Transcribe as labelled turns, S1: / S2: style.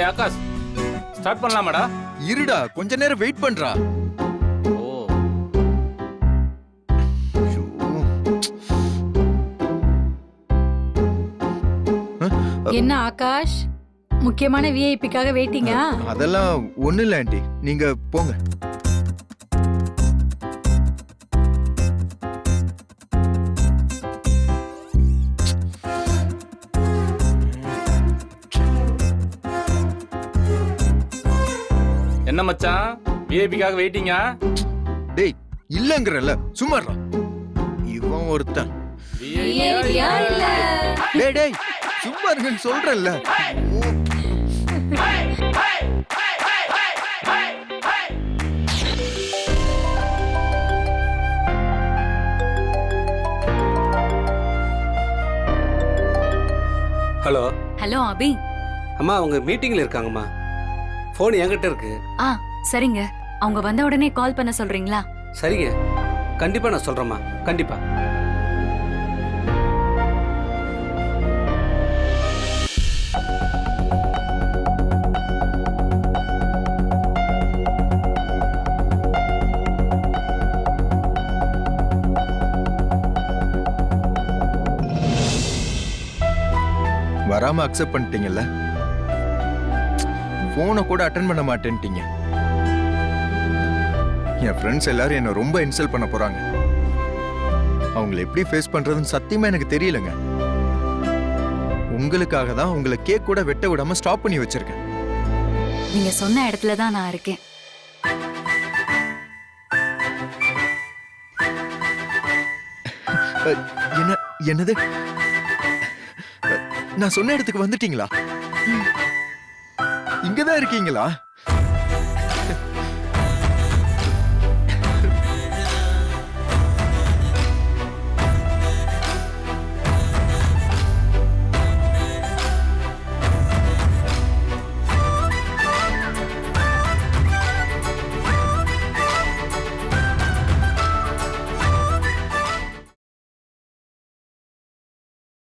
S1: Akash start பண்ணலாமாடா?
S2: இருடா, கொஞ்ச நேரம் வெயிட் பண்றா.
S1: ஓ
S2: ஐயோ.
S3: என்ன ஆகாஷ், முக்கியமான விஐபிக்காக வெயிட்டிங்கா?
S2: அதெல்லாம் ஒண்ணு இல்ல ஆண்டி, நீங்க போங்க.
S1: என்ன மச்சான், விஐபிக்காக வெயிட்டிங்கா?
S2: டேய் இல்லங்கறல, சும்மா இருடா. இவன் ஒருத்தன்.
S3: விஐபியா இல்ல?
S2: டேய் டேய் சும்மா இருங்கன்னு சொல்றேன்ல.
S4: ஹலோ
S5: ஹலோ அபி.
S4: அம்மா, அவங்க மீட்டிங்ல இருக்காங்கம்மா. ஃபோன் என்கிட்ட இருக்கு.
S5: ஆ சரிங்க, அவங்க வந்த உடனே கால் பண்ண சொல்றீங்களா?
S4: சரிங்க, கண்டிப்பா நான் சொல்றேம்மா, கண்டிப்பா.
S2: வராம அக்செப்ட் பண்ணிட்டீங்கல்ல, போனை கூட அட்டென்ட் பண்ண மாட்டேன்ட்டீங்க. என் ஃப்ரெண்ட்ஸ் எல்லாரும் என்ன ரொம்ப இன்சல்ட் பண்ண போறாங்க. அவங்களை எப்படி ஃபேஸ் பண்றதுன்னு சத்தியமா எனக்கு தெரியலங்க. உங்களுக்காக தான் உங்களை கேக் கூட வெட்ட விடாம ஸ்டாப் பண்ணி வச்சிருக்கேன்.
S5: நீங்க சொன்ன இடத்துல தான் நான் இருக்கேன்.
S2: என்ன என்னது? நான் சொன்ன இடத்துக்கு வந்துட்டீங்களா? இங்கதான் இருக்கீங்களா?